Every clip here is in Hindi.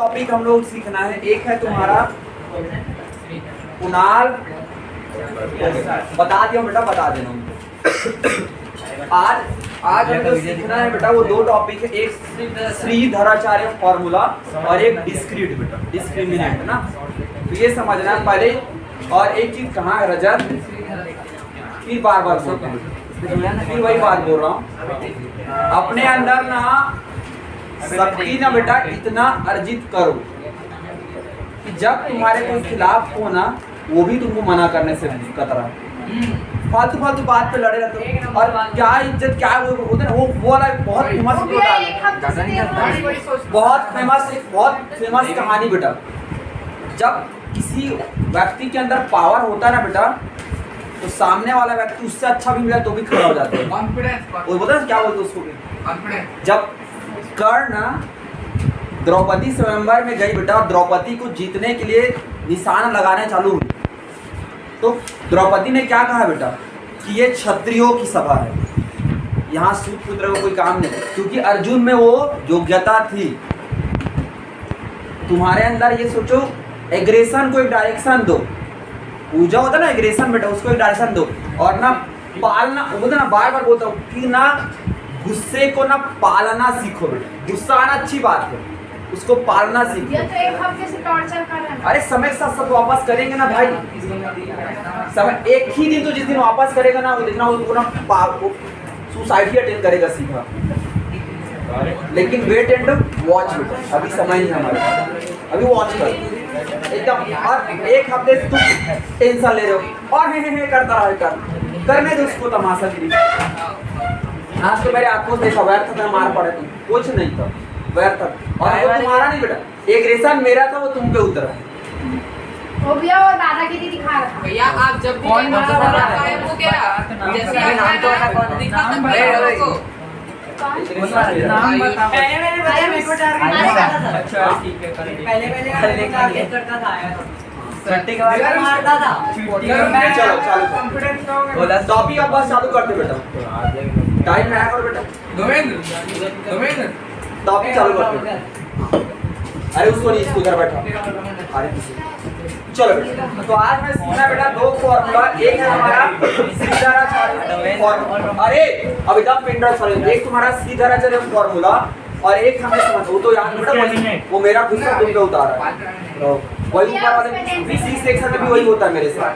टॉपिक हम लोग सीखना है। एक है तुम्हारा कुणाल, बता दिया बेटा, बता देना। आज हम लोग सीखना है बेटा वो दो टॉपिक है, एक श्रीधराचार्य फॉर्मूला और एक डिस्क्रीट बेटा, डिस्क्रिमिनेंट ना। तो ये समझना है पहले। और एक चीज कहाँ है रजत, फिर बार बार बोलता हूँ, फिर वही बात बोल रहा हूँ, अपने अंदर ना शक्ति ना बेटा इतना अर्जित करो कि जब तुम्हारे कोई खिलाफ हो ना वो भी तुमको मना करने से कतरा। फालतू फालतू बात पे लड़े रहते हो। और क्या इज्जत क्या होता है वो वाला बहुत फेमस कहानी बेटा। जब किसी व्यक्ति के अंदर पावर होता है ना बेटा, तो सामने वाला व्यक्ति उससे अच्छा भी मिला तो भी खड़ा हो जाता है। वो बोलता है क्या बोलते उसको भी। जब कर्ण द्रौपदी स्वयंवर में गई बेटा, द्रौपदी को जीतने के लिए निशाना लगाने चालू हुई, तो द्रौपदी ने क्या कहा बेटा कि ये क्षत्रियों की सभा है, यहाँ सूत्रपुत्र को कोई काम नहीं, क्योंकि अर्जुन में वो योग्यता थी। तुम्हारे अंदर ये सोचो, एग्रेशन को एक डायरेक्शन दो, पूजा होता है ना एग्रेशन बेटा, उसको एक डायरेक्शन दो। और ना पालना, बोलते ना बार बार बोलता हूँ कि ना गुस्से को ना पालना सीखो बेटा। गुस्सा आना अच्छी बात है, उसको पालना सीखो। ये तो एक हफ्ते से टॉर्चर कर रहे हैं। अरे समय के साथ सब वापस करेंगे ना भाई, समय एक ही दिन, तो जिस दिन वापस करेगा ना वो देखना वो ना सुसाइड ही अटेंड करेगा सीधा। लेकिन वेट एंड वॉच बेटा, अभी समय नहीं हमारा, अभी वॉच कर एकदम। और एक हफ्ते से तुम टेंशन ले रहे हो और हे करता रहा, करने दो उसको तमाशागिरी। आज तो मेरे आंखों से देखा व्यर्थ था, मार पड़े तुम, कुछ नहीं था व्यर्थ। और वो तुम्हारा नहीं बेटा, एग्रेशन मेरा था, वो तुम पे उतरा। वो भैया वो दादागिरी दिखा रहा था। भैया आप जब भी हमारा वाला गायब हो गया, जैसे आप नाम तो कौन दिखा सकते हो? नाम बताओ। पहले मैंने बताया मेरे को टारगेट। अच्छा ठीक है, पहले टारगेट करता था आया था। सट्टे के बाद मारता था। चलो चालू कॉन्फिडेंस का होगा। बोला टॉपिक अब बस चालू करते बेटा, टाइम में आया करो बेटा, दोमेंद्र टॉपिक चालू करते। अरे उसको नहीं, इसको इधर बैठा। अरे चलो बेटा, तो आज मैं सीखना बेटा दो फॉर्मूला। एक है हमारा श्रीधराचार्य फॉर्मूला, अरे अब एकदम पिंडर सॉरी, एक तुम्हारा श्रीधराचार्य फॉर्मूला और एक हमें समझ वो तो याद बेटा, वो मेरा गुस्सा तुम पे उतारा है, वही ऊपर वाले बीसी सेक्शन में भी वही होता है मेरे साथ।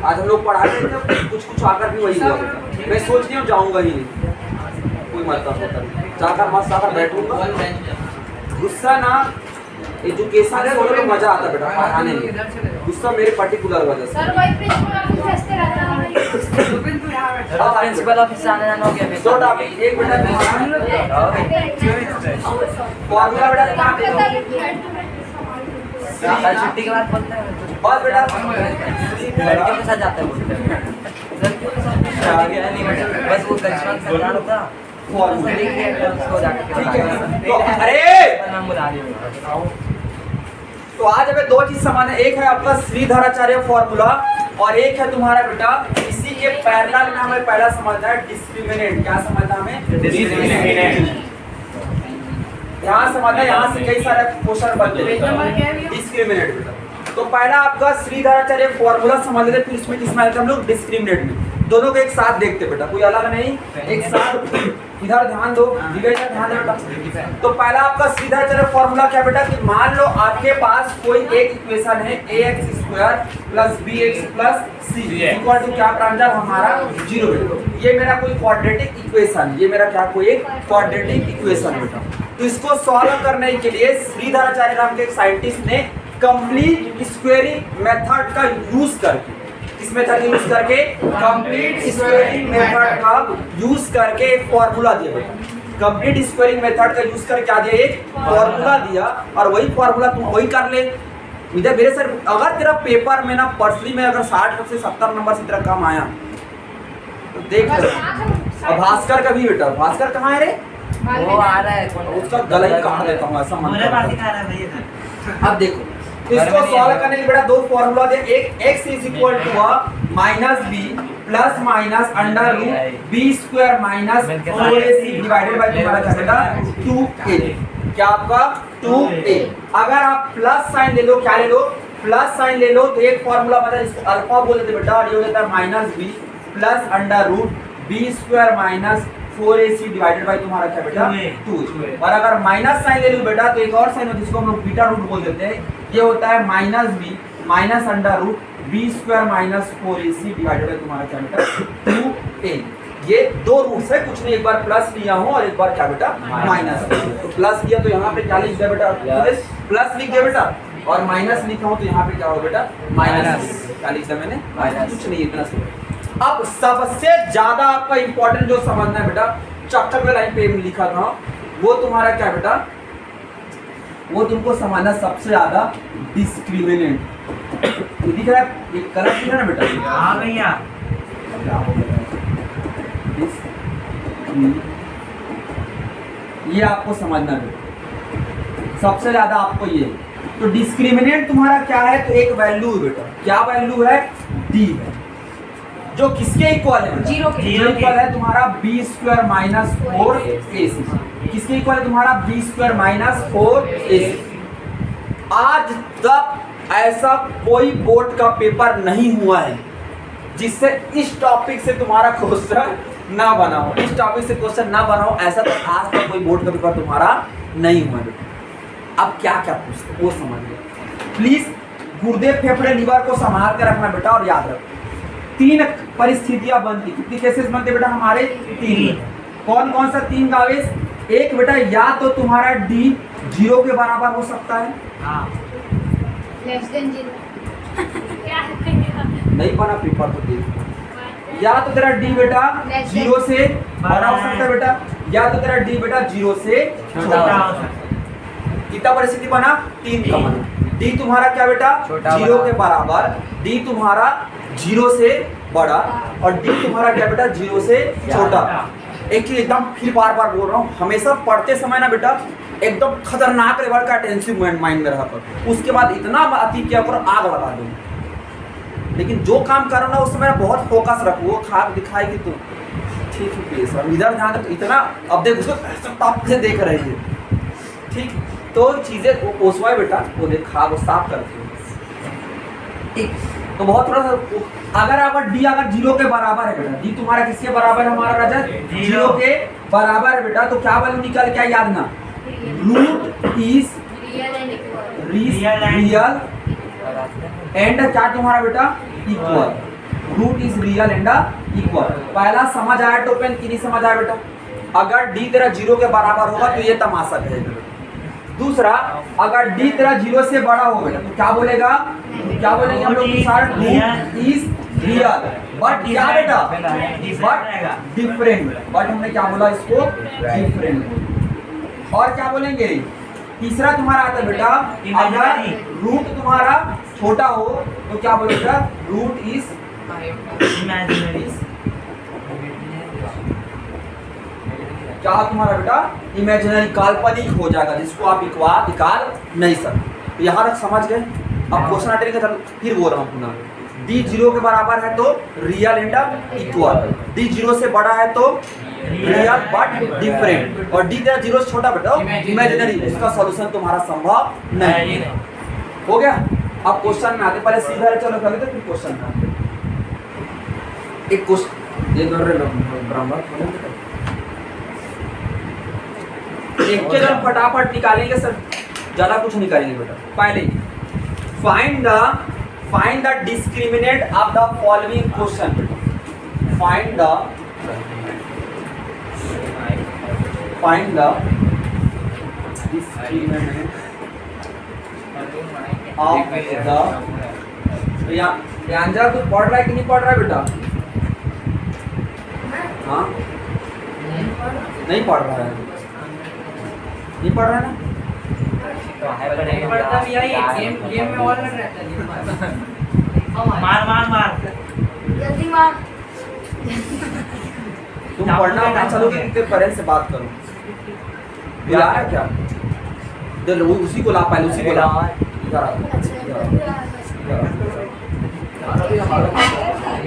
आज हम लोग पढ़ा रहे थे, कुछ आकर भी वही हुआ। मैं सोच रही हूँ जाऊंगा ही नहीं, कोई मतलब होता नहीं, जाकर मस्त आकर बैठूंगा। गुस्सा ना एजुकेशन से तो मजा आता बेटा पढ़ाने में, गुस्सा मेरे पर्टिकुलर वजह से। सर वही प्रिंसिपल ऑफिस भेजते रहता है। प्रिंसिपल ऑफिस आने जाना हो गया। दो टॉपिक, एक बेटा फॉर्मूला बेटा छुट्टी के बाद बोलते हैं बस बेटा, लड़कियों के साथ जाते हैं, लड़कियों के साथ बस वो करिश्मा सरदार होता फॉर्मूला उसको जाकर ठीक है। तो अरे नाम बुला रही तो आज हमें दो चीज समझना है, एक है आपका श्रीधराचार्य फॉर्मूला और एक है तुम्हारा बेटा इसी के पैरेलल में हमें पहला समझना है डिस्क्रिमिनेंट। क्या समझना हमें? डिस्क्रिमिनेंट। यहाँ समझना, यहाँ से कई सारे क्वेश्चन बनते हैं डिस्क्रिमिनेंट बेटा। तो पहला आपका श्रीधराचार्य फॉर्मूला समझ लेते, फिर इसमें किसमें आते हम लोग डिस्क्रिमिनेंट में। दोनों को एक साथ देखते बेटा, कोई अलग नहीं, एक साथ। इधर ध्यान दो, इधर ध्यान दो बेटा। तो पहला आपका श्रीधराचार्य फॉर्मूला क्या बेटा कि मान लो आपके पास कोई एक इक्वेशन है ax² + bx + c equal to क्या प्रांजल हमारा 0 बेटा। ये मेरा कोई क्वाड्रेटिक इक्वेशन, ये मेरा क्या कोई एक क्वाड्रेटिक इक्वेशन बेटा। तो इसको सॉल्व करने के लिए श्रीधराचार्य नाम के एक साइंटिस्ट ने कंप्लीट स्क्वेयरिंग मेथड का यूज करके, इस मेथड का यूज करके कंप्लीट स्क्वेयरिंग मेथड का यूज करके एक फॉर्मूला दिया। कंप्लीट स्क्वेयरिंग मेथड का यूज करके क्या दिया? एक फॉर्मूला दिया। और वही फॉर्मूला तुम वही कर ले। इधर मेरे सर अगर तेरा पेपर में ना पर्सनली में अगर 60 से 70 नंबर से तेरा कम आया तो देख लो। और भास्कर का भी बेटा, भास्कर कहाँ है रे? वो आ रहा है, उसका गला ही काट देता हूँ ऐसा मन करता है। अब देखो इसको सॉल्व करने के लिए बेटा दो फॉर्मूला दे, एक x = -b + -√b² - 4ac divided by तुम्हारा क्या बेटा 2a। क्या आपका 2a। अगर आप प्लस साइन ले लो, क्या ले लो, प्लस साइन ले लो, तो एक फॉर्मूला बता, इसको अल्फा बोल देते बेटा, और ये हो जाता है minus B plus under root B square minus 4ac divided by तुम्हारा क्या बेटा 2। और अगर माइनस साइन ले लो बेटा, तो एक और साइन होता है जिसको हम लोग बीटा रूट बोल देते हैं, ये होता है minus B minus under root B square minus 4ac divided by तुम्हारा क्या बेटा 2a। ये दो रूट्स है, कुछ नहीं, एक बार प्लस लिया हूं और एक बार क्या बेटा माइनस। तो प्लस किया तो यहाँ पे क्या लिख दिया बेटा, प्लस लिख दिया बेटा, और माइनस लिखा हूं तो यहाँ पे क्या होगा बेटा माइनस। क्या लिख दिया मैंने, माइनस, कुछ नहीं, इतना सा। अब सबसे ज्यादा आपका इंपॉर्टेंट जो समझना है बेटा, चैप्टर में लाइन पे लिखा था, वो तुम्हारा क्या बेटा, वो तुमको समझना सबसे ज्यादा डिस्क्रिमिनेंट। दिख रहा है, ये कलर दिख रहा है ना बेटा, हाँ भैया, ये आपको समझना है सबसे ज्यादा आपको ये। तो डिस्क्रिमिनेंट तुम्हारा क्या है, तो एक वैल्यू है बेटा, क्या वैल्यू है, डी है, जो किसके इक्वल है, जीरो के इक्वल है तुम्हारा बी स्क्वायर माइनस 4ac। किसके इक्वल है तुम्हारा बी स्क्वायर माइनस 4ac। आज तक ऐसा कोई बोर्ड का पेपर नहीं हुआ है जिससे इस टॉपिक से तुम्हारा क्वेश्चन ना बना हो, इस टॉपिक से क्वेश्चन ना बना हो, ऐसा तो आज तक कोई बोर्ड का पेपर तुम्हारा नहीं हुआ है। अब क्या क्या पूछते वो समझिए प्लीज। गुर्दे फेफड़े लीवर को संभाल कर रखना बेटा, और याद रखो 3 परिस्थितियां बनती, कितनी केसेस बनते बेटा हमारे, 3। कौन कौन सा 3 का आवेश, एक बेटा या तो तुम्हारा डी 0 के बराबर हो सकता है, लेस देन 0 क्या है, नहीं बना पेपर तो देखो, या तो तेरा डी बेटा 0 से बड़ा हो सकता है बेटा, या तो तेरा डी बेटा 0 से छोटा हो सकता है। कितना परिस्थिति बना, 3 का बना। डी तुम्हारा क्या बेटा 0 के बराबर, डी तुम्हारा 0 से बड़ा, और डी तुम्हारा क्या बेटा 0 से छोटा। एक चीज एकदम फिर बार बार बोल रहा हूँ, हमेशा पढ़ते समय ना बेटा एकदम खतरनाक लेवल का अटेंसिव माइंड में रहा कर, उसके बाद इतना अति किया करो आग लगा दो। लेकिन जो काम करो ना उस समय बहुत फोकस रखो, वो खाक दिखाएगी तो ठीक है सर, इधर ध्यान रखो, इतना अब देख उसको टॉप से देख रही है, ठीक। तो चीजें ओसवाए बेटा, वो देख खाक वो साफ करती है, ठीक। तो बहुत थोड़ा सा, अगर अगर डी अगर 0 के बराबर है बेटा, डी तुम्हारा किसके बराबर है हमारा रजत, 0 के बराबर है बेटा, तो क्या वैल्यू निकल क्या याद ना, रूट इज रियल एंड क्या तुम्हारा बेटा equal, root is real and equal. पहला समझ आया टोपन की नहीं समझ आया बेटा, अगर डी तेरा 0 के बराबर होगा तो ये तमाशा कहेगा। दूसरा, अगर डी तेरा 0 से बड़ा हो बेटा तो क्या बोलेगा, क्या बोलेंगे हम लोग, रूट इज रियल बट क्या बेटा, बट डिफरेंट, बट हमने क्या बोला इसको, डिफरेंट। और क्या बोलेंगे, तीसरा तुम्हारा आता है बेटा, अगर रूट तुम्हारा छोटा हो तो क्या बोलेगा, रूट इज इमेजिनरी। क्या तुम्हारा बेटा इमेजिनरी, काल्पनिक हो जाएगा, जिसको आप निकाल नहीं सकते। यहाँ तक समझ गए। अब क्वेश्चन अटेंड कर, फिर बोल रहा हूँ पुनः, डी 0 के बराबर है तो रियल एंड इक्वल, डी 0 से बड़ा है तो रियल बट डिफरेंट, और डी तेरा 0 से छोटा बेटा इमेजिनरी, इसका सॉल्यूशन तुम्हारा संभव नहीं। हो गया। अब क्वेश्चन में आते, पहले सीधा चलो कर लेते फिर क्वेश्चन में आते। एक क्वेश्चन ये कर रहे लोग ब्राह्मण एक के जन फटाफट निकालेंगे सर, ज्यादा कुछ नहीं करेंगे बेटा। पहले find the discriminant of the following question, find the discriminant of the, यहाँ जरा तू पढ़ रहा है कि नहीं पढ़ रहा है बेटा, हाँ नहीं पढ़ रहा है, नहीं पढ़ रहा है ना, नहीं पढ़ता भी यही गेम में और लग रहता है, मार जल्दी मार। तुम पढ़ना नहीं चलोगे कि पेरेंट्स से बात करो, बुला रहा है क्या, इधर उसी को ला, पहले उसी को ला,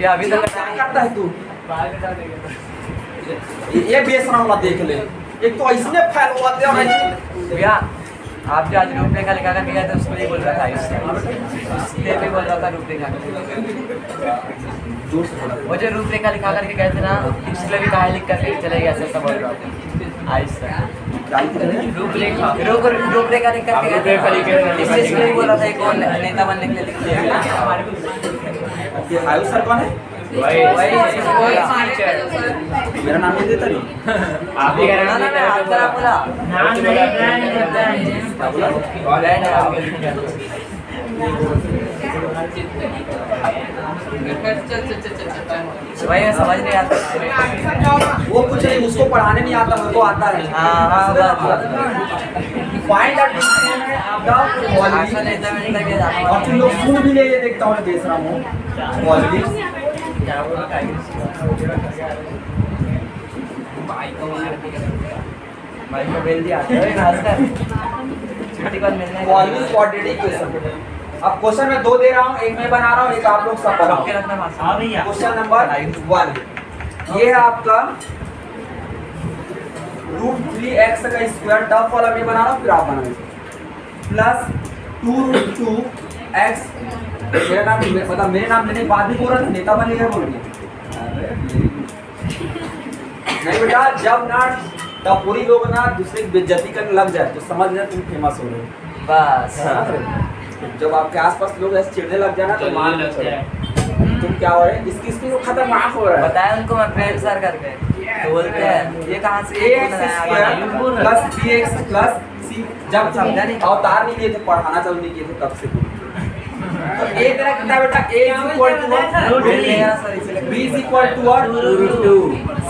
अभी तक क्या करता है तू, ये बेसरा वाला देख ले, एक तो इसने फैलवाते हैं और भैया आप जो आज रूपरेखा लिखा करके गए थे उसको नहीं बोल रहा था इसलिए भी बोल रहा था रूपरेखा वो जो रूपरेखा लिखा करके गए थे ना इसलिए भी कहानी लिख करके चले गए ऐसा सब बोल रहा था रूपरेखा लिख करके गए थे इसलिए भी बोल रहा था एक और नेता बनने के लिए लिख दिया आयुष सर कौन है? वही मेरा नाम नहीं देता नहीं। आप ही कह रहे ना मैं आप तरह बोला भाई समझ नहीं आता वो कुछ नहीं, उसको पढ़ाने नहीं आता, मुझको आता है। Find the discriminant of the और तुम लोग सुन भी ले, ये देखता हूँ मैं बेच रहा हूँ वॉल्यूम। भाई को बेल दिया छुट्टी बाद मिलने वॉल्यूम क्वाड्रेटिक क्वेश्चन। अब क्वेश्चन मैं 2 दे रहा हूँ, एक मैं बना रहा हूँ, एक आप लोग सब बनाओ। क्वेश्चन नंबर 1 ये है आपका √3x का स्क्वायर, टफ वाला मैं बना रहा हूँ, फिर आप बनाओ, प्लस 2√2x। मेरा नाम मतलब मेरे नाम लेने के बाद भी बोल रहा था नेता बनेगा बोल रही नहीं बेटा, जब ना तब पूरी लोग ना दूसरे की बेइज्जती करने लग जाए तो समझ लेना तुम फेमस हो रहे हो बस। जब आपके आसपास लोग ऐसे चिढ़ने लग जाए ना तो मान लो तुम क्या हो रहे हैं, इसकी तो खतरनाक हो रहा है। बताया उनको मैं प्रेम सर करके तो बोलते हैं ये कहाँ से ax plus bx plus c। जब समझा नहीं अवतार नहीं लिए थे, पढ़ाना चालू नहीं किए थे तब से तो a तेरा कितना बेटा, a equal to b equal to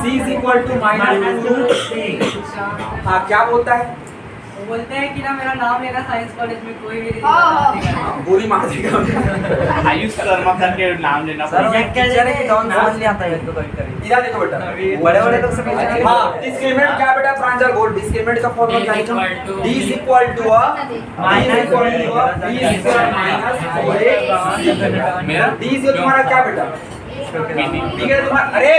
c equal to -2। हाँ क्या बोलता है? बोलते हैं कि ना मेरा नाम लेना साइंस कॉलेज में कोई भी गोली मार देगा। आयुष शर्मा करके नाम लेना सर मैं टीचर है कि डॉन समझ नहीं आता है इनको कभी कभी इधर देखो बेटा, बड़े-बड़े लोग से हाँ डिस्क्रिमिनेंट क्या बेटा, प्रांजल गोल डिस्क्रिमिनेंट का फॉर्मूला क्या है? d is equal to b square minus 4ac। d is तुम्हारा क्या बेटा, ठीक है तुम्हारा, अरे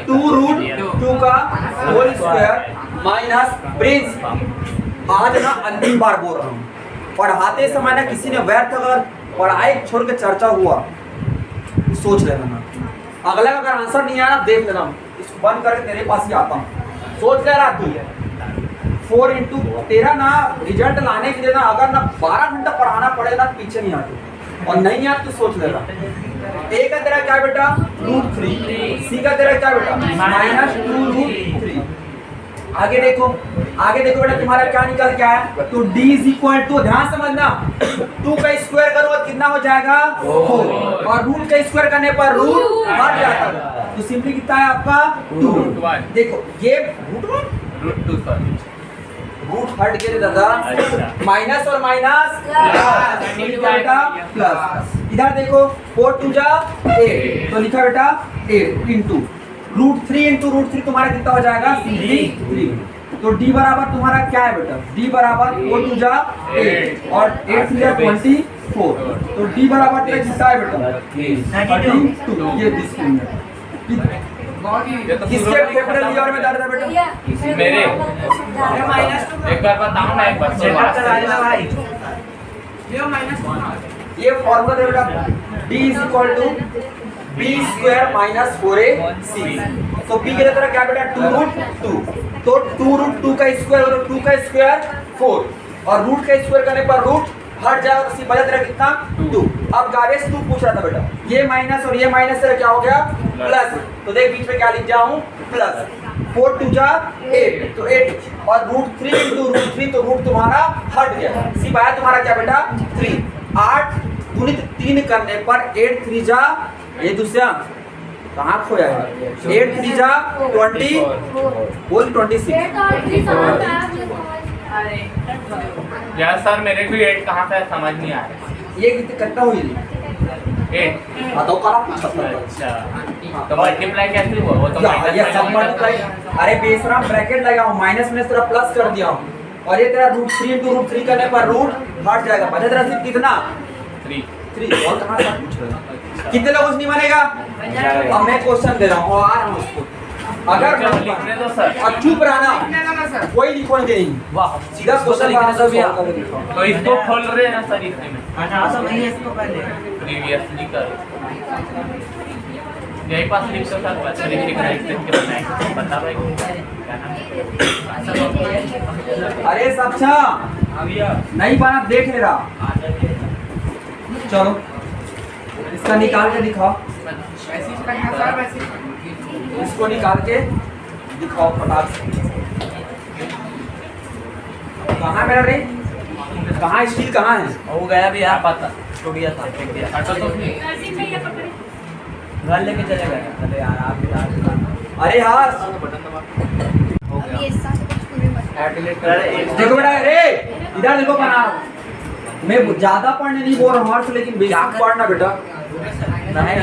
2√2 का होल स्क्वायर माइनस प्रिंस। आज ना अंतिम बार बोल रहा हूँ, पढ़ाते समय ना किसी ने व्यर्थ अगर पढ़ाई छोड़ के चर्चा हुआ सोच लेना ना, अगला का अगर आंसर नहीं आया देख लेना, इसको बंद करके तेरे पास ही आता हूँ, सोच ले रहा तू 4 इंटू तेरा ना रिजल्ट लाने के लिए ना अगर ना 12 घंटा पढ़ाना पड़े ना पीछे नहीं आते, और नहीं आते तो सोच लेना। a का तेरा क्या बेटा √3, c का तेरा क्या बेटा -2√3। आगे देखो बेटा तुम्हारा क्या निकल के आया, तो d इज इक्वल टू, ध्यान समझना, 2 का स्क्वायर करो कितना हो जाएगा 4, और रूट का स्क्वायर करने पर रूट हट जाता है, तो सिंपली कितना है आपका 2। देखो ये रूट हट गए दादा, माइनस और माइनस प्लस। इधर देखो 4 2 जा 8, तो लिखा बेटा 8 इंटू √3 इंटू √3 तुम्हारा कितना हो जाएगा 3। तो d बराबर तुम्हारा क्या है बेटा, d बराबर 4 2 जा 8 और 8 3 जा 24, तो d बराबर तेरा कितना है बेटा 32। ये डिस्क्रिमिनेंट किसके फेफड़े लिवर में दर्द है बेटा, मेरे एक बार बताऊं ना, एक बार ये फॉर्मूला है बेटा, d is equal to b square minus 4ac। तो b के तरह क्या बेटा 2√2, तो 2√2 का स्क्वायर और 2 का स्क्वायर 4, और रूट का स्क्वायर करने पर रूट हट जाएगा, तो बचा तेरा कितना 2। अब गावेश 2 पूछ रहा था बेटा, ये माइनस और ये माइनस तेरा क्या हो गया प्लस, तो देख बीच में क्या लिख जाऊं प्लस, 4 2 जा 8, तो 8 और √3 इंटू √3, तो रूट तुम्हारा हट गया, सिर्फ आया तुम्हारा क्या बेटा 3। 8 गुणित 3 करने पर 8 3 जा, ये दूसरा कहाँ खोया है, 8 3 जा 20 बोल 26। यार सर मेरे भी 8 कहाँ से समझ नहीं आ रहा। ये कितना हुई 8 बताओ करा। अच्छा तो मल्टीप्लाई कैसे हुआ, वो तो ये सब मल्टीप्लाई, अरे बेसराम ब्रैकेट लगाऊं, माइनस में तेरा प्लस कर दिया हूं, और ये तेरा √3 इंटू √3 करने पर रूट हट जाएगा, बचा तेरा सिर्फ कितना 3। और कहाँ से पूछ रहे हो, कितने लोगों से नहीं बनेगा। अब मैं क्वेश्चन दे रहा हूँ और आ रहा हूँ उसको, अगर लिखने दो सर। और चुप रहना, लिखने का ना सर। कोई लिखोगे नहीं, वाह सीधा क्वेश्चन लिखने दो भैया। तो इसको खोल रहे हैं ना सर इसमें इसको पहले प्रीवियसली करो यही पास लिख दो सर बच्चे लिख रहे हैं इसके बनाए बता भाई क्या नाम अरे सच्चा नहीं बना, देख ले रहा। चलो इसका निकाल के दिखाओ, वैसे ही करना सर, वैसे ही। इसको निकाल के दिखाओ फटाक से। कहाँ मेरा रे, कहाँ स्टील कहाँ है? वो गया भी यार, पता टूट गया था, फेंक दिया। हटो तो नरसिंह भैया पकड़े। घर लेके चले गए। अरे यार आप अरे हाँ ये सब कुछ पूरे मत। देखो बेटा, अरे इधर देखो बना, मैं ज्यादा पढ़ने नहीं बोल रहा हूँ हर्ष, लेकिन बेसिक पढ़ना बेटा। नहीं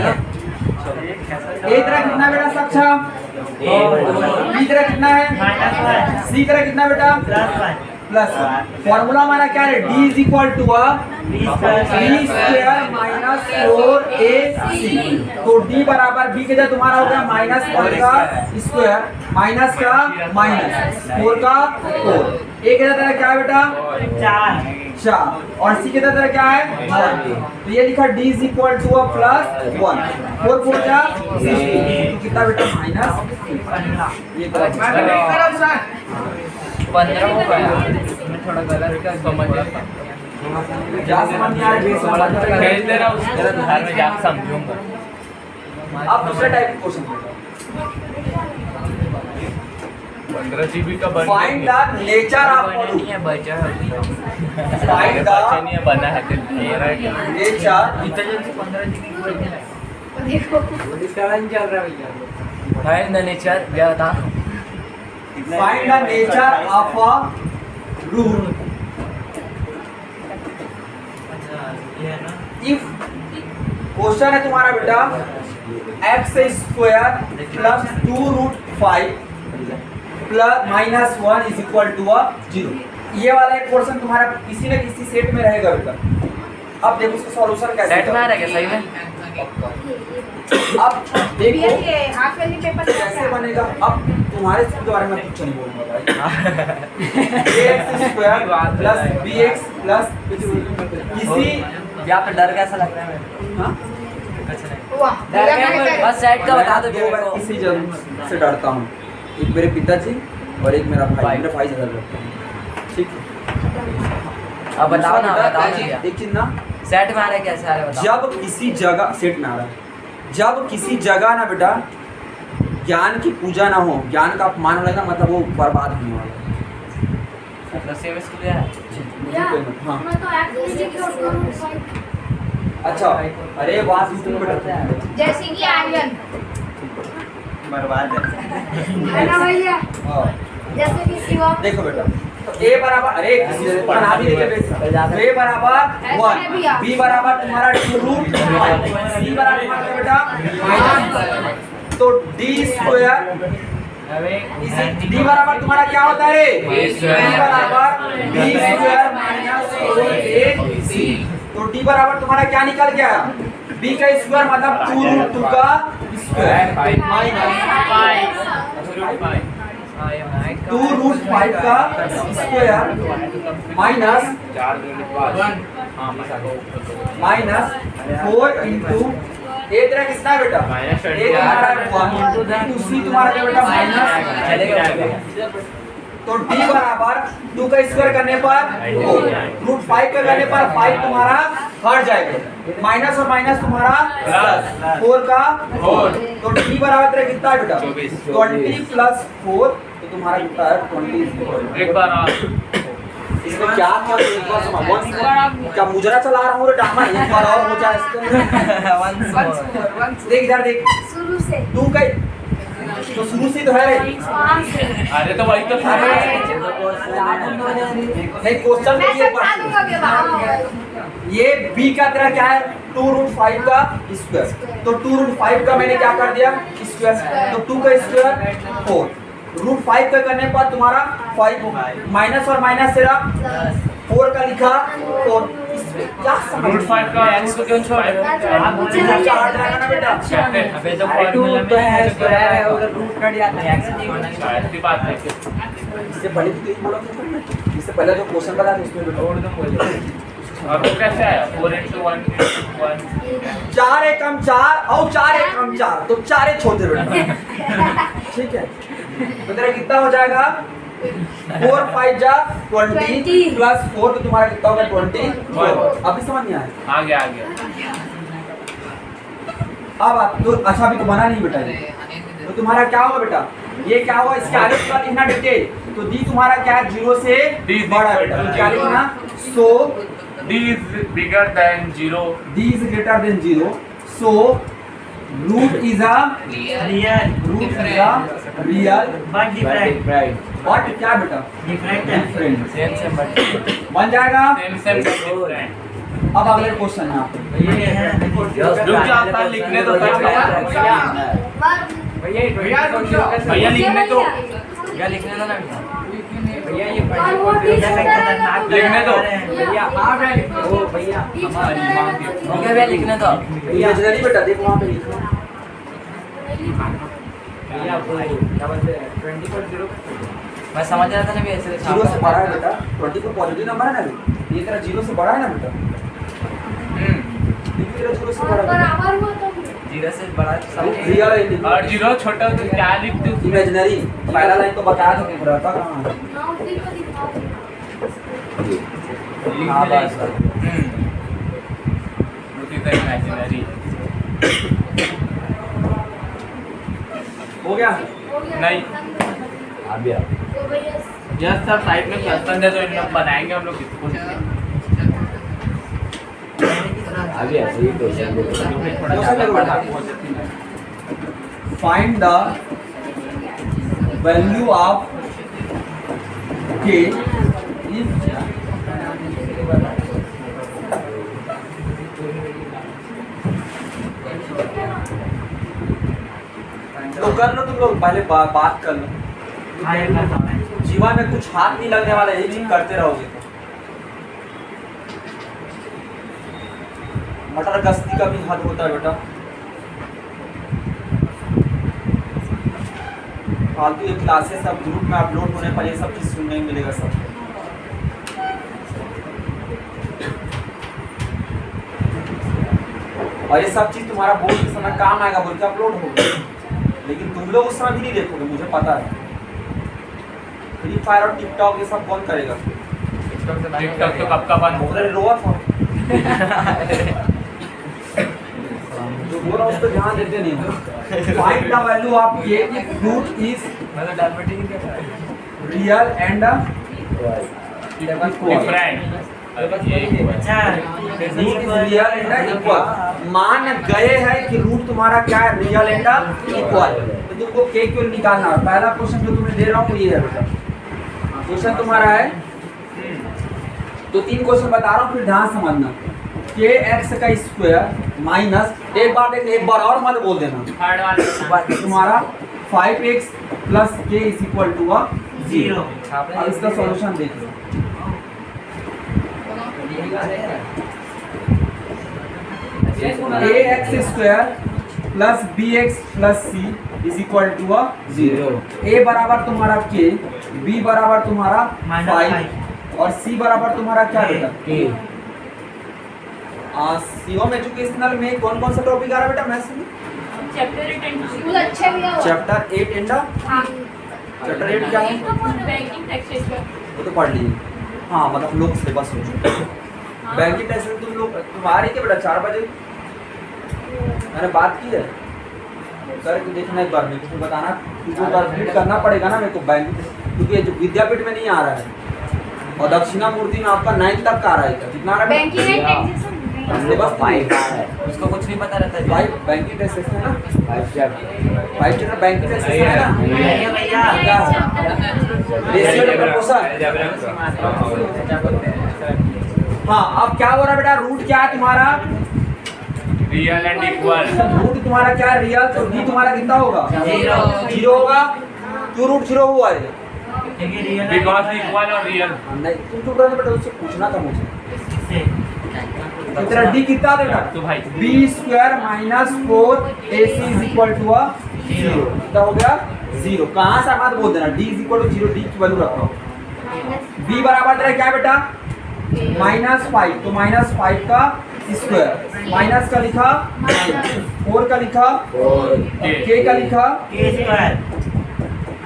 ए तरह कितना बेटा सक्षा, बी तरह कितना है, सी तरह कितना बेटा प्लस। फॉर्मूला हमारा क्या है, d is equal to B square minus 4ac। तो d बराबर b के जगह तुम्हारा हो गया माइनस 1 का स्क्वायर माइनस का माइनस 4 का 4। a के जगह क्या है बेटा 4 और c के जगह क्या है 1। तो ये लिखा d is equal to plus 1, 4 4 क्या 16। तो कितना बेटा माइनस ये मैं तो नहीं कर रहा सर। 15 हो गया। मैं थोड़ा गलत का समझ जाता क्या समझ नहीं आ रहा है, समझ भेज दे रहा हूँ उसको घर में जाकर समझूंगा आप दूसरे टाइप के क्वेश्चन 15 GB का बन फाइंड द नेचर ऑफ नहीं है बचा है। फाइंड द नहीं है बना है ये राइट नेचर इतना जल्दी 15 GB बचने लगा। देखो फाइंड द नेचर क्या बता। Find the nature of a root if question है तुम्हारा बेटा x square plus 2 root 5 plus minus 1 is equal to 0। ये वाला एक क्वेश्चन तुम्हारा किसी न किसी सेट में रहेगा बेटा। अब देखो उसका सॉल्यूशन कैसे सेट में आ रहा है क्या सही में? अब देखो ये हाफ वाली पेपर कैसे बनेगा। अब तुम्हारे स्कूल के बारे में कुछ नहीं बोलूंगा भाई। ax square plus bx plus किसी या फिर डर कैसा लग रहा है मेरे को? हाँ? कुछ नहीं। वाह बस सेट का बता दो मैं मेरे को। किसी जरूर से डरता हूँ, एक मेरे पिताजी और एक मेरा भाई। मेरा भाई ज्यादा डरता है। ठीक है अब बताओ ना, बेटा, बताओ ना भैया। एक चीज ना, सेट में आ रहा है कैसे आ रहा है बताओ। जब किसी जगह सेट में आ रहा है, जब किसी जगह ना बेटा ज्ञान की पूजा ना हो, ज्ञान का अपमान हो ना, मतलब वो बर्बाद होने वाला है। मतलब सेव स्कूल है। हाँ मैं तो एक्चुअली की और करूं अच्छा, अरे बात सुन बेटा। जैसे कि आर्यन बर्बाद है। है ना भैया, हाँ, जैसे कि शिवम देखो बेटा, तो a बराबर, अरे किसी से बना भी देखे बेटा। तो a बराबर 1, b बराबर तुम्हारा 2 रूट 5, c बराबर तुम्हारा बेटा -, तो d स्क्वायर d बराबर तुम्हारा क्या होता है रे, d बराबर b स्क्वायर माइनस 4ac। तो d बराबर तुम्हारा क्या निकल गया, b का स्क्वायर मतलब 2 रूट 2 का स्क्वायर माइनस 2 रूट 5 का स्क्वायर माइनस 4 इंटू ए तरह कितना है बेटा, ए तुम्हारा 1 दूसरी तुम्हारा क्या बेटा माइनस। तो d बराबर 2 का स्क्वायर करने पर 4, रूट 5 का करने पर 5 तुम्हारा हट जाएगा, माइनस और माइनस तुम्हारा प्लस 4 का 4। तो d बराबर तेरा कितना है बेटा 20 प्लस 4, तो तुम्हारा कितना है 20। एक बार आप इसमें क्या था एक बार समझ, क्या मुजरा चला रहा हूँ रे ड्रामा, एक बार और हो जाए इसके देख इधर देख शुरू से 2 का तो शुरू से तो है रे, वहां से अरे तो वही तो नहीं क्वेश्चन मैं देखिए एक बता बार, दूंगा कि वहां ये b का तेरा क्या है 2 रूट 5 का स्क्वायर, तो 2 रूट 5 का मैंने क्या कर दिया स्क्वायर, तो 2 का स्क्वायर 4, रूट 5 का करने पर तुम्हारा 5 माइनस और माइनस तेरा 4 का लिखा 4, इसमें क्या समझ रूट 5 का x को क्यों छोड़ रहे हो? आप मुझे चार्ट रहेगा ना बेटा। अबे तो फॉर्मूला तो है में स्क्वायर है उधर रूट कट जाता है x नहीं होना चाहिए। शायद की बात है कि इससे पहले तो यही बोला था, इससे पहले जो क्वेश्चन बता था उसमें बेटा छोड़ दो बोले। और वो कैसे आया 4 into 1 into 1 4 एकम 4 और 4 एकम 4 तो 4 ही छोड़ दे बेटा। ठीक है, तो तेरा कितना हो जाएगा 4 5 जा 20 प्लस 4 तो तुम्हारा कितना होगा 20। अभी समझ नहीं आया। आ गया अब आप तो अच्छा अभी तो बना नहीं बेटा ये, तो तुम्हारा क्या होगा बेटा, ये क्या होगा इसके आगे पूरा लिखना डिटेल। तो डी तुम्हारा क्या है 0 से D बड़ा है बेटा, तो क्या लिखना सो d is bigger than 0 d is greater than 0 so root is a real But different. what क्या बेटा different Same same but बन जाएगा। same different अब अगले क्वेश्चन है आपको, ये है रुक जा आता लिखने दो भैया लिखने दो क्या लिखने दो ना भैया ये और वो भी लिखने दो भैया ओ भैया ठीक है भैया लिखने दो इमेजिनरी बेटा देखो वहाँ पे लिखो भैया वो क्या बोलते हैं 24 मैं समझ रहा था ना भी ऐसे 0 से बड़ा है बेटा, 24 पॉजिटिव नंबर है ना अभी, ये तेरा 0 से बड़ा है ना बेटा, ये तेरा 0 से बड़ा है बराबर हुआ तो जीरो से बड़ा सब रियल है और 0 छोटा तो क्या लिख दूं इमेजिनरी। पहला लाइन तो बताया था कि रहता कहाँ है। नाउ दी को दिखाओ। हाँ बस Look is the imaginary हो गया। हो गया। नहीं। तो भैया यस सर साइड में क्वेश्चन दे दो इन लोग बनाएंगे हम लोग इसको find the value of k if तो कर लो तुम लोग पहले बात कर लो, जीवन में कुछ हाथ नहीं लगने वाला, यही चीज करते रहोगे तो। मटर गश्ती का भी हद होता है बेटा, फालतू ये क्लासेस सब ग्रुप में अपलोड होने पर ये सब चीज सुनने को मिलेगा सब। और ये सब चीज तुम्हारा बोर्ड के समय काम आएगा बोल के अपलोड होगा, लेकिन तुम लोग उस समय भी नहीं देखोगे, मुझे पता है। फ्री फायर और टिकटॉक ये सब कौन करेगा? टिकटॉक तो कब का बंद हो अरे रोआ था जो बोल रहा हूँ उस पर ध्यान देते नहीं हो। Find the value of k if root is मतलब डायबिटीज क्या है रियल एंड डिफरेंट अच्छा root is real and equal. मान गए हैं कि रूट तुम्हारा क्या है रियल एंड इक्वल, तो तुमको के क्यों निकालना है। पहला क्वेश्चन जो तुम्हें दे रहा हूँ ये है बेटा, क्वेश्चन तुम्हारा है तो 3 क्वेश्चन बता रहा हूँ फिर ध्यान समझना। के एक्स का स्क्वायर माइनस एक बार और मत बोल देना, थर्ड वाले तुम्हारा 5x प्लस के इज इक्वल टू 0। अब इसका सॉल्यूशन देख लो। A x square plus b x plus c is equal to 0। A बराबर तुम्हारा के, बी बराबर तुम्हारा 5 और सी बराबर तुम्हारा क्या बेटा के। सीओम एजुकेशनल में कौन कौन सा टॉपिक आ रहा है बेटा मैथ्स में? चैप्टर 8 स्कूल अच्छा भी हुआ। चैप्टर 8 एंड हां चैप्टर 8 क्या है? Banking taxation. वो तो पढ़ लीजिए। हाँ मतलब लोग सिलेबस हो चुके। बैंकिंग टैक्स तुम लोग आ रही थे बेटा 4 बजे मैंने बात की है सर कि देखना एक बार मेरे को बताना, तुमको एक बार रीड करना पड़ेगा ना मेरे को बैंक, क्योंकि ये जो विद्यापीठ में नहीं आ रहा है और दक्षिणा मूर्ति में आपका 9 तक का आ रहा है। कितना आ रहा है? बैंकिंग एंड टैक्सेशन सिलेबस 5 उसको कुछ नहीं पता रहता है 5 बैंकिंग टैक्सेशन है ना, 5 चैप्टर बैंकिंग टैक्सेशन है ना। भैया क्या रेशियो टू प्रपोर्शन। हाँ अब क्या हो रहा है बेटा, रूट क्या है तुम्हारा रियल एंड इक्वल। रूट तुम्हारा क्या है रियल, तो डी तुम्हारा कितना होगा 0 होगा। क्यों रूट 0 हुआ है? बिकॉज इक्वल और रियल। नहीं तुम चुप रहो बेटा, उससे पूछना था मुझे। तो तेरा डी कितना देगा तो भाई b square minus 4ac is equal to 0 कितना हो गया 0 कहाँ से मत बोल देना D is equal to 0 D की वैल्यू रखो बी बराबर तेरा क्या बेटा -5 तो -5 का स्क्वायर माइनस का लिखा 4 का लिखा k का लिखा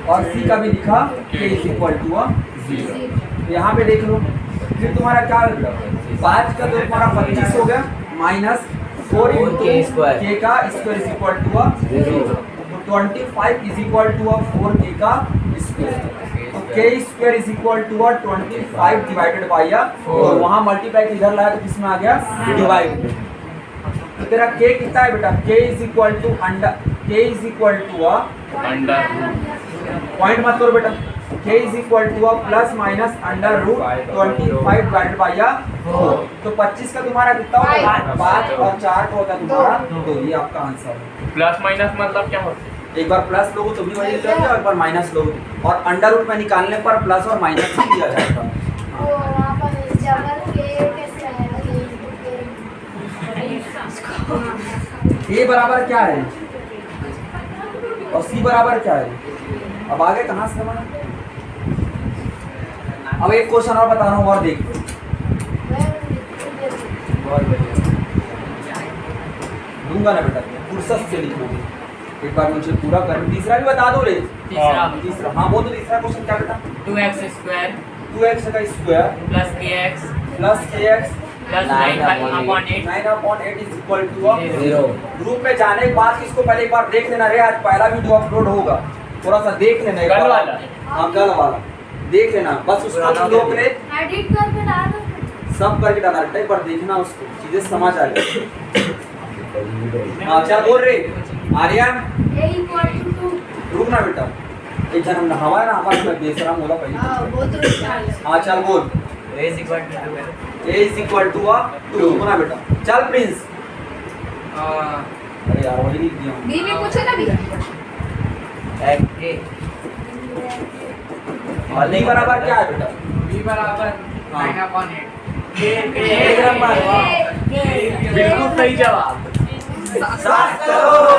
और c का भी लिखा k इज इक्वल टू 0 यहाँ पे देख लो फिर तुम्हारा क्या 5 का तो तुम्हारा 25 हो गया माइनस 4 इंटू k का square is equal to 25 is equal to 4k का स्क्वायर तो k square is equal to 25 divided by 4 वहां मल्टीप्लाई इधर लाया तो किसमें आ गया डिवाइड तो तेरा k कितना है बेटा k is equal to under point मत करो बेटा k is equal to plus minus under root 25 divided by 4 तो 25 का तुम्हारा कितना होगा 5 और 4 का होगा तुम्हारा तो ये आपका आंसर है प्लस माइनस मतलब क्या होता है? एक बार प्लस लोगे तो भी वही जाएगा और एक बार माइनस लोगे और अंडर रूट में निकालने पर प्लस और माइनस ही दिया जाएगा वो वहाँ पर जबल के कैसे आएगा a बराबर क्या है और c बराबर क्या है अब आगे कहाँ से बना अब एक क्वेश्चन और बता रहा हूँ और देख लो दूंगा ना बेटा फुर्सत से लिखोगे एक बार मुझे पूरा कर तीसरा भी बता दो रे तीसरा हाँ वो तो तीसरा क्वेश्चन क्या बेटा 2x स्क्वायर 2x का square plus kx plus kx plus 9/8 9/8 is equal to 0 group में जाने के बाद इसको पहले एक बार देख लेना रे आज पहला वीडियो अपलोड होगा थोड़ा सा देख लेना एक कल बार वाला? हाँ कल वाला देख लेना बस उसको तुम लोग ने एडिट करके डाल दो सब करके डालना टाइप पर देखना उसको चीजें समझ आ जाए हाँ चल बोल रे आर्यन a equal to 2 रुक ना बेटा एक जन हम हवा ना हवा में बेसराम बोला पहले वो तो डाल हाँ चल बोल a is equal to 2 a is equal to 2 बोला बेटा चल प्रिंस अरे यार वही लिख दिया बी में पूछो ना बी k और नहीं बराबर क्या है बेटा b बराबर हाँ। 9/8 एकदम बिल्कुल सही जवाब सात करोड़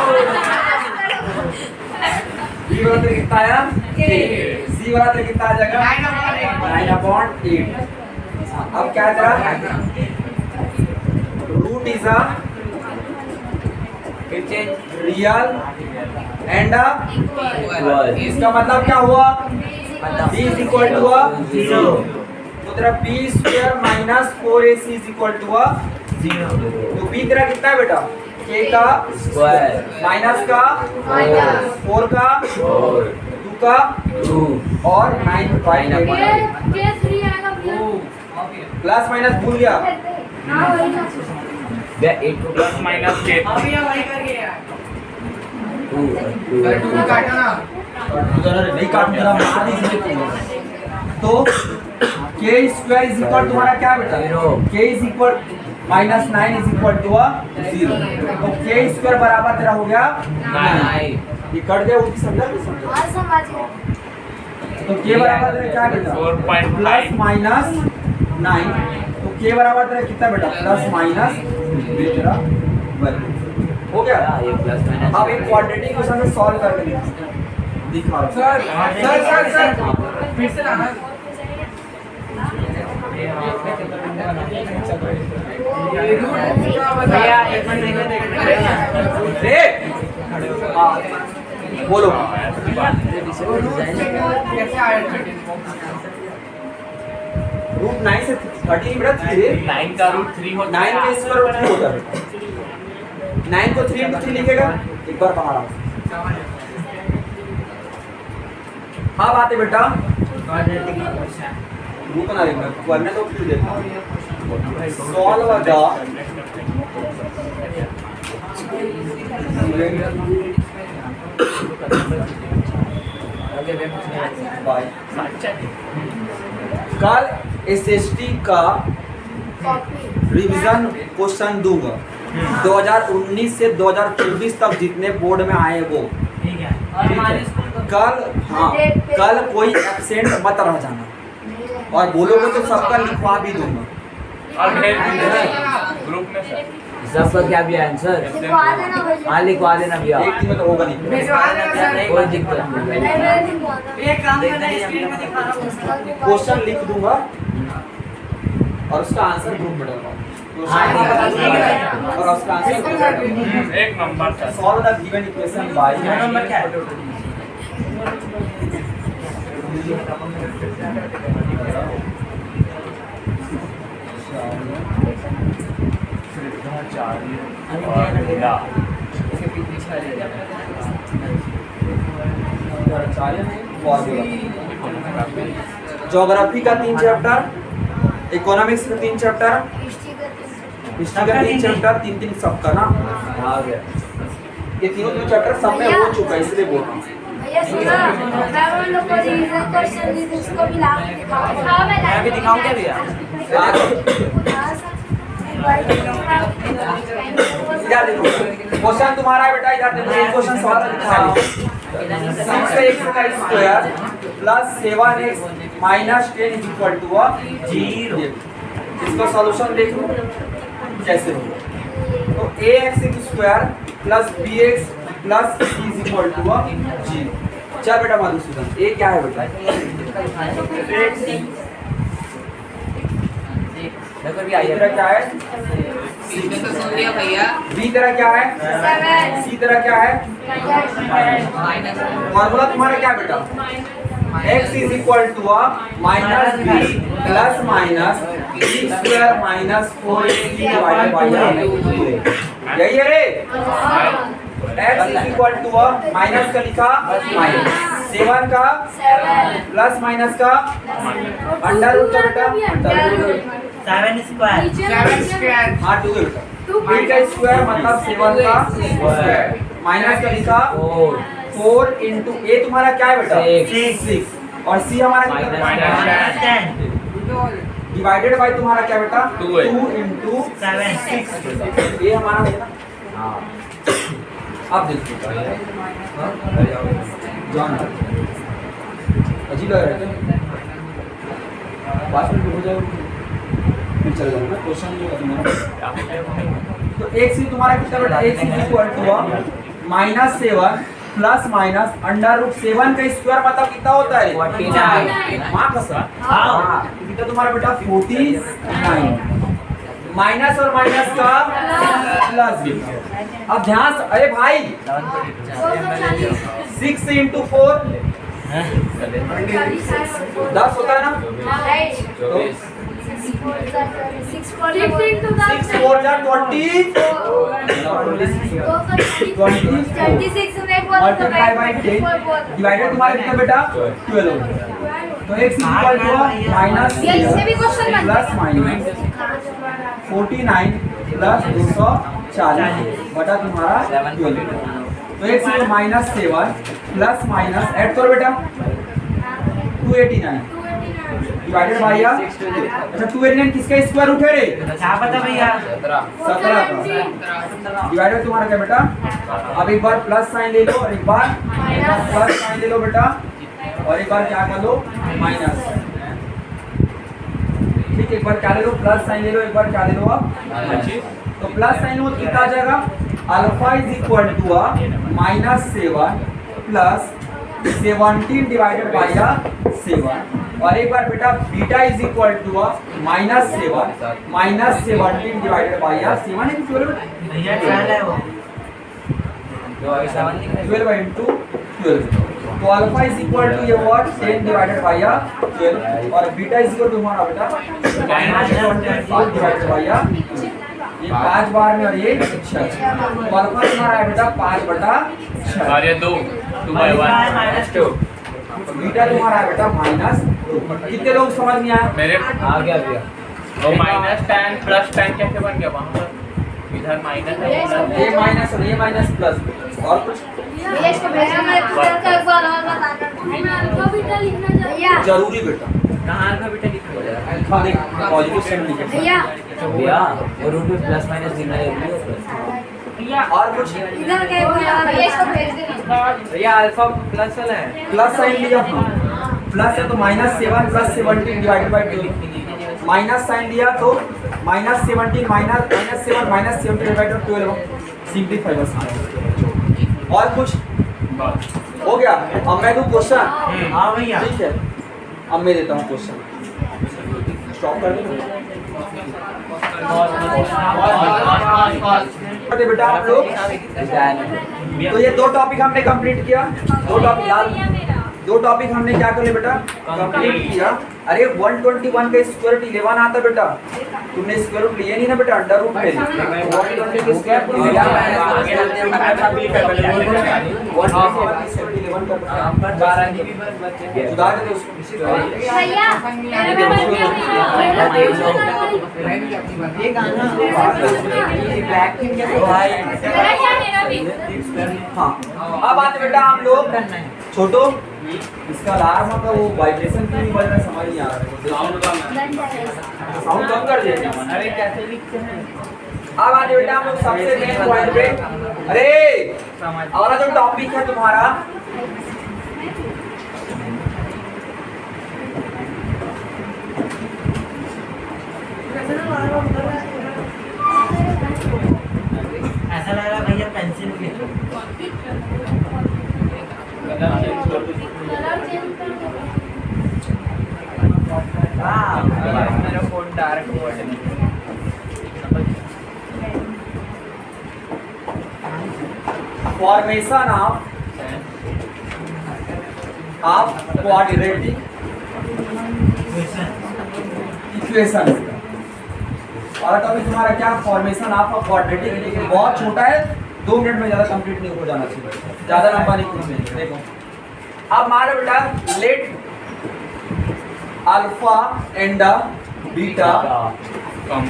बी बराबर कितना आया सी बराबर कितना आ जाएगा 9/8 अब क्या है तेरा root is a real and इसका मतलब क्या हुआ b इज इक्वल टू 0 तो तेरा b square minus 4ac is equal to 0 तो b तेरा कितना है बेटा k का स्क्वायर माइनस का माइनस 4 का 2 का 2 और 9/8 के 3 आएगा भैया प्लस माइनस भूल गया हाँ वही ना बे 8 को प्लस माइनस के अभी ये वही करके यार 2 2 काटो ना नहीं काटूंगा मार दीजिए तो k स्क्वायर इज इक्वल तुम्हारा क्या बेटा 0 k is equal -9 is equal to 0 तो k स्क्वायर बराबर तेरा हो गया 9 ये कट गया उसकी समझा नहीं समझा और समझ गया तो k बराबर तेरा क्या बेटा 4.5 प्लस माइनस 9 तो k बराबर तेरा कितना बेटा प्लस माइनस ये तेरा वैल्यू हो गया ये प्लस माइनस अब एक क्वाड्रेटिक क्वेश्चन से सॉल्व करके दिखा सर फिर से लाना भैया एक मिनट देखो रे हाँ बोलो कैसे आया रूट 9 से 13 बेटा 3 रे 9 का रूट 3 होता 9 के स्क्वायर रूट 3 होता है 9 को 3 into 3 लिखेगा एक बार बाहर आओ हाँ बात है बेटा रूट ना लिखना वरना तो फिर देखो सॉल्व द बाय कल एसएसटी का कॉपी रिवीजन क्वेश्चन दूंगा 2019 से 2024 तक जितने बोर्ड में आए वो ठीक है ठीक है कल हाँ कल कोई एब्सेंट मत रह जाना और बोलोगे तो सबका लिखवा भी दूंगा और ढेर ग्रुप में सर सबका क्या भी आंसर लिखवा देना भैया। हाँ लिखवा देना भैया एक दिन में तो होगा नहीं भिजवा देना सर। कोई दिक्कत नहीं नहीं मैं लिखवा देना। एक काम करना है, स्क्रीन में दिखा रहा हूँ। क्वेश्चन लिख दूंगा और उसका आंसर ग्रुप में डालूंगा हाँ, और उसका आंसर ग्रुप में डालूंगा एक number sir solve the given equation by number क्या है और ला ज्योग्राफी का 3 चैप्टर, इकोनॉमिक्स का 3 चैप्टर, हिस्ट्री का 3 हिस्ट्री का 3 चैप्टर, 3 सबका ना आ गया ये तीनों चैप्टर सब में हो चुका है इसलिए बोल रहा हूँ। भैया सुना मैं उन लोग को रिवीजन क्वेश्चन दी थी उसको भी ला के दिखाऊंगा। हाँ मैं भी दिखाऊं क्या भैया इधर देखो क्वेश्चन तुम्हारा है बेटा, इधर देखो एक क्वेश्चन सवाल लिखा है 6x का square plus 7x minus 10 is equal to 0। इसका सॉल्यूशन देखो कैसे होगा। तो ax square plus bx plus c is equal to 0। चल बेटा मधुसूदन a क्या है बेटा? देखो भी a आइए तेरा क्या है? b तेरा क्या है? 7 c तेरा क्या है? फॉर्मूला तुम्हारा क्या बेटा? x is equal to minus b plus minus b square minus 4ac divided by 2a। यही है रे। x is equal to minus का लिखा माइनस 7 का 7 प्लस माइनस का अंडर रूट का बेटा अंडर रूट 7 स्क्वायर हाँ 2 है बेटा 8 का स्क्वायर मतलब 7 का स्क्वायर माइनस का लिखा 4 इंटू ए तुम्हारा क्या है बेटा? 6 और सी हमारा माइनस 10 डिवाइडेड बाय तुम्हारा क्या बेटा? 2 है। 2 इंटू 6 ये हमारा है ना। हाँ आप देखिए जॉन अजीब लग रहा है 5 मिनट हो जाएगा फिर चल जाएगा क्वेश्चन जो है तुम्हारा। तो एक सी तुम्हारा कितना बेटा? x is equal to minus 7 plus minus under root 7 का स्क्वायर मतलब कितना होता है? 49 माँ का सर हाँ कितना तुम्हारा बेटा? 49 माइनस और माइनस का प्लस। अब ध्यान से अरे भाई 6 इंटू 4 10 होता है ना? तो 6 4 6 4 जा 20 26 में बोल मल्टीप्लाई बाय 10 डिवाइडेड तुम्हारा कितना बेटा? 12 हो गया। तो x इक्वल टू माइनस ये इससे भी क्वेश्चन बनता प्लस माइनस 49 प्लस 240 बटा तुम्हारा 12। तो x equal minus 7 plus minus add करो बेटा 289 डिवाइडेड बाय अच्छा 289 किसका स्क्वायर रूट है रे? क्या पता भैया 17 का डिवाइडेड तुम्हारा क्या बेटा? अब एक बार प्लस साइन ले लो और एक बार प्लस साइन ले लो बेटा और एक बार क्या कर लो माइनस। ठीक एक बार क्या ले लो प्लस साइन ले लो एक बार क्या ले लो आप तो प्लस साइन हो कितना आ जाएगा? Alpha is equal to minus 7 plus 17 divided by 7 और एक बार बेटा beta is equal to minus 7 minus 17 divided by 7 है कि 12 भैया क्या है वो 12 इंटू 12 तो अल्फा इज इक्वल टू ये व्हाट 10 डिवाइडेड बाय 12 और बीटा इज इक्वल टू हमारा बेटा 5 डिवाइडेड बाय ये 5 बार में और ये 6 तो अल्फा तुम्हारा है बेटा 5 बटा 6 और ये 2 2/1 तो बीटा तुम्हारा है बेटा माइनस 2। कितने लोग समझ में आया? मेरे आ गया भैया वो माइनस 10 प्लस 10 कैसे बन गया वहाँ पर? इधर माइनस है इधर ये माइनस और ये माइनस प्लस और कुछ ये इसको भेजना मैं ट्यूटर का एक बार और बताना हमें अल्फा बीटा लिखना भैया जरूरी बेटा कहाँ अल्फा बीटा लिखा हुआ है अल्फा देख पॉजिटिव साइन लिखे भैया भैया वो रूट में प्लस माइनस गिनना है और कुछ इधर का एक बार भैया इसको भेज देना भैया अल्फा प्लस वाला है प्लस साइन लिया प्लस है तो minus 7 plus 17 divided by 2 minus sign दिया तो -17 -7 -70 डिवाइडेड 12 सिंपलीफाई बस। और कुछ हो गया। अब मैं दूं क्वेश्चन। हाँ भैया। ठीक है, अब मैं देता हूँ क्वेश्चन। स्टॉप कर दो बेटा आप लोग। तो ये दो टॉपिक हमने कंप्लीट किया। दो टॉपिक हमने क्या कर लिया बेटा, कंप्लीट किया। अरे 121 का स्क्वायर रूट 11 आता बेटा, तुमने स्क्वायर रूट लिया नहीं ना बेटा, अंडर रूट ले लिया। 120 का स्क्वायर रूट 11 सुधार दे उसको। भैया ये गाना ब्लैक किंग के भाई। हाँ, अब आते बेटा हम लोग छोटो इसका अलार्म का वो वाइब्रेशन क्यों नहीं बज रहा है, समझ नहीं आ रहा है। साउंड कम कर दिया। अरे कैसे लिखते हैं? अब आते बेटा हम लोग सबसे मेन पॉइंट पे। अरे अगला जो टॉपिक है तुम्हारा ऐसा लग रहा है भैया पेंसिल के मेरा phone direct button formation of quadratic equation. और टॉपिक तुम्हारा क्या, फॉर्मेशन ऑफ क्वाड्रेटिक। बहुत छोटा है, 2 मिनट में ज्यादा कंप्लीट नहीं हो जाना चाहिए, ज्यादा लंबा नहीं करना चाहिए। देखो अब हमारा बेटा let alpha and beta,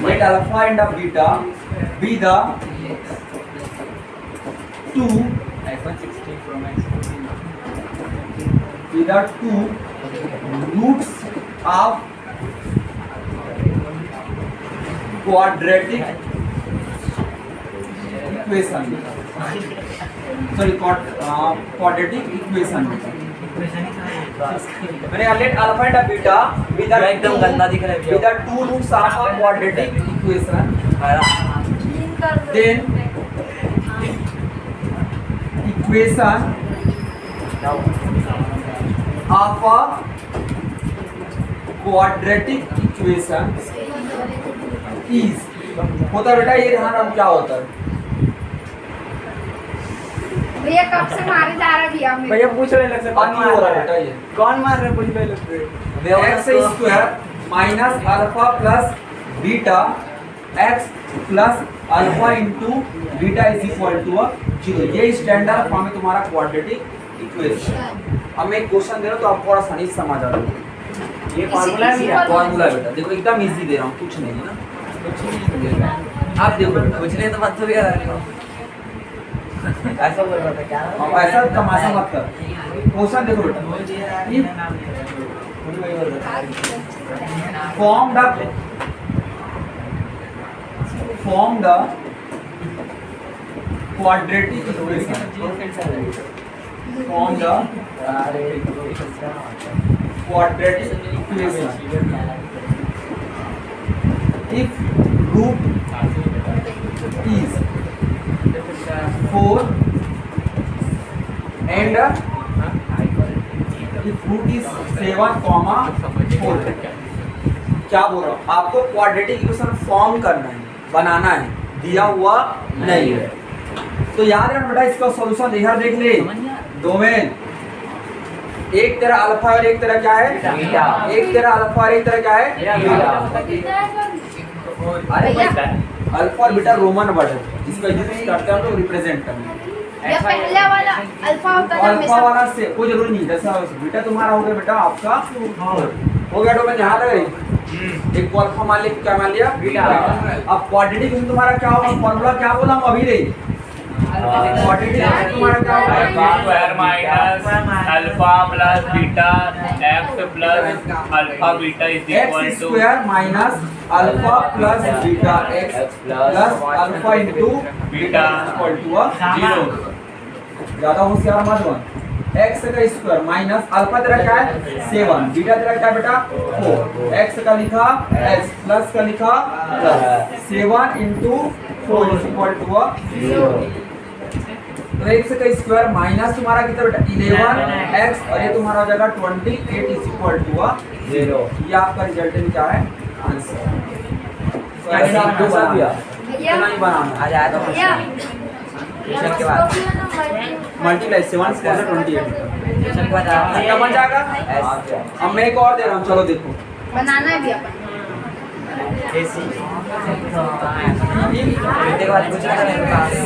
let alpha and beta be the 2 iPhone 16 Pro Max be the 2 roots of quadratic equation। Sorry, quadratic equation। मैंने let alpha and beta be the एकदम गंदा दिख रहा है be the 2 roots of a quadratic equation, then equation of a quadratic equation is होता है बेटा, ये ध्यान हम क्या होता है भैया कब से मारे जा रहा भैया मेरे भैया पूछ रहे लग से अति हो रहा है बेटा, ये कौन मार रहे पूछ रहे लग से x square minus alpha plus beta x plus alpha into beta is equal to 0। ये स्टैंडर्ड फॉर्म है तुम्हारा क्वाड्रेटिक इक्वेशन। अब मैं एक क्वेश्चन दे रहा हूँ तो आपको थोड़ा आसानी से समझ आ रहा है। ये फार्मूला है भैया। फॉर्मूला बेटा देखो एकदम इजी दे रहा हूँ, कुछ नहीं है ना, आप देखो पूछ रहे तो मत तो भी यार ऐसा बोल रहा था क्या ऐसा तमाशा मत कर। क्वेश्चन देखो बेटा, form the quadratic equation, form the quadratic equation if root is 4 and if root is 7, 4। क्या बोल रहा हूँ, आपको क्वाड्रेटिक इक्वेशन फॉर्म करना है, बनाना है, दिया हुआ नहीं है। तो याद रखना बेटा, इसका सॉल्यूशन इधर देख ले, डोमेन एक तेरा अल्फा और एक तेरा क्या है बीटा, एक तेरा अल्फा और एक तेरा क्या है बीटा। अरे अल्फा और बीटा रोमन वर्ड है जिसको यूज करते हैं हम लोग रिप्रेजेंट करने। ये पहला वाला अल्फा होता है अल्फा वाला से कोई जरूरी नहीं, जैसा बीटा तुम्हारा हो गया बेटा आपका हो गया डोमेन, यहाँ लग रही एक को अल्फा मान लिया, क्या मान लिया बीटा। अब क्वाड्रेटिक इक्वेशन तुम्हारा क्या होगा, फॉर्मूला क्या बोला हूँ अभी रे, क्वाड्रेटिक इक्वेशन तुम्हारा क्या होगा, square minus alpha plus beta x plus alpha beta is equal x to square minus alpha plus beta x plus alpha into beta equal to 0। ज्यादा होशियार मत बन। x का स्क्वायर माइनस अल्फा तेरा क्या है 7, बीटा तेरा क्या बेटा 4, x का लिखा x प्लस का लिखा plus 7 into 4 is equal to 0। तो x का स्क्वायर माइनस तुम्हारा कितना बेटा 11x और ये तुम्हारा हो जाएगा 28 is equal to 0। ये आपका रिजल्टेंट क्या है आंसर। तो ऐसा आपको इतना ही बनाना आ जाए तो भैया ट्यूशन के बाद मल्टीप्लाई 7 से 28 ट्यूशन के बाद कितना बन जाएगा। अब मैं एक और दे रहा हूँ, चलो देखो बनाना है भी अपन के बाद कुछ ना करें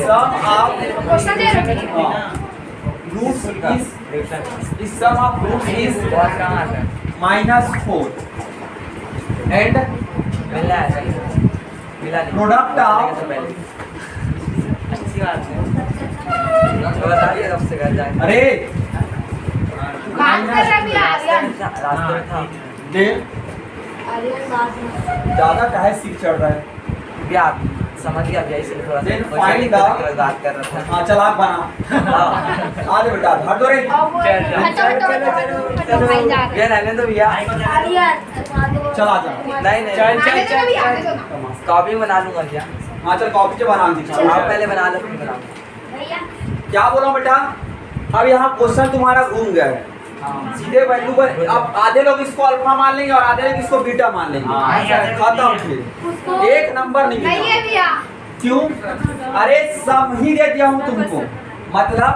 सम ऑफ क्वेश्चन दे रहे हैं roots is sum of roots is -4 and मिला है मिला नहीं प्रोडक्ट ऑफ अच्छी बात है तो बताइए कब से घर जाए अरे बात कर रहा भी आर्यन रास्ते में था दे आर्यन बात में ज्यादा काहे सिर चढ़ रहा है। भी आप समझ गया भैया इसलिए थोड़ा Then सा find the- बात कर रहा हाँ चल आप बना आ जा बेटा धर दो रे अब वो हटो भाई जा था ये रहने दो भैया आर्यन चल आ जा। नहीं नहीं चल भी आगे दो कॉपी बना लूंगा भैया हाँ चल कॉपी से बना दी आप पहले बना लो फिर बनाऊंगा भैया क्या बोला बेटा। अब यहाँ क्वेश्चन तुम्हारा घूम गया है सीधे वैल्यू पर अब आधे लोग इसको अल्फा मान लेंगे और आधे लोग इसको बीटा मान लेंगे खत्म फिर एक नंबर नहीं नहीं है मिलेगा। भैया क्यों अरे सम ही दे दिया हूँ तुमको मतलब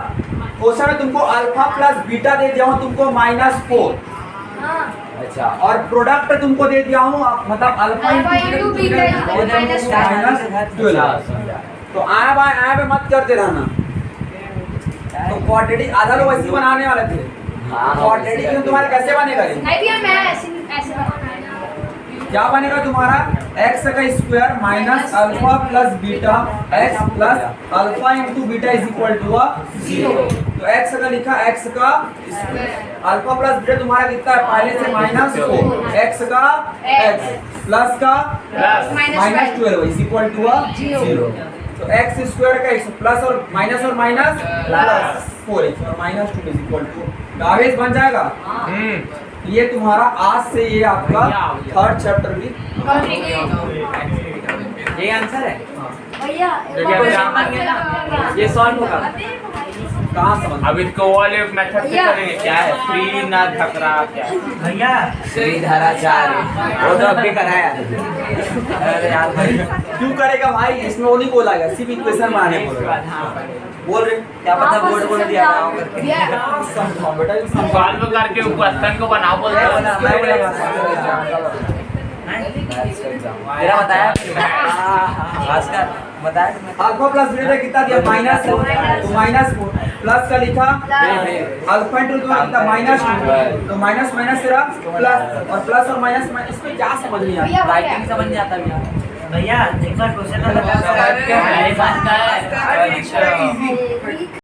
क्वेश्चन में तुमको अल्फा प्लस बीटा दे दिया हूँ तुमको -4 हां अच्छा और प्रोडक्ट तुमको दे दिया हूँ मतलब alpha alpha into beta is equal to -12 तो आया बाय मत करते रहना। तो क्वाड्रेटिक आधा लोग ऐसे बनाने वाले थे क्वाड्रेटिक में तुम्हारा कैसे बनेगा ये? नहीं भैया मैं ऐसे ऐसे बनाना क्या बनेगा तुम्हारा x का square minus alpha plus beta x plus alpha into beta is equal to 0। तो x का लिखा x का अल्फा प्लस बीटा तुम्हारा कितना है पहले से -4 x का x प्लस का -12 इज इक्वल टू 0। तो x स्क्वायर का x प्लस और माइनस प्लस 4x और -2 इज इक्वल टू गावेज बन जाएगा। ये तुम्हारा आज से ये आपका थर्ड चैप्टर भी ये आंसर है भैया ये सॉल्व होगा कहाँ समझ अब इसको वाले मेथड से करेंगे क्या है फ्री ना धकरा क्या है? भैया श्रीधराचार्य वो तो अभी कराया अरे यार भाई क्यों करेगा भाई इसमें वो नहीं बोला गया सिर्फ इक्वेशन बनाने बोला बोल रहे क्या पता बोर्ड बोल दिया गाँव करके भैया समझाओ बेटा ये समझाओ। सॉल्व करके क्वेश्चन को बनाओ बोलते हैं मेरा बताया भास्कर बताया तुमने अल्फा प्लस बीटा कितना दिया -4 तो -4 प्लस का लिखा अल्फा इंटू तुम्हारा कितना -2 तो माइनस माइनस तेरा प्लस और प्लस और माइनस इसमें क्या समझ नहीं आता। राइटिंग समझ नहीं आता भैया भैया एक बार क्वेश्चन अरे बात का है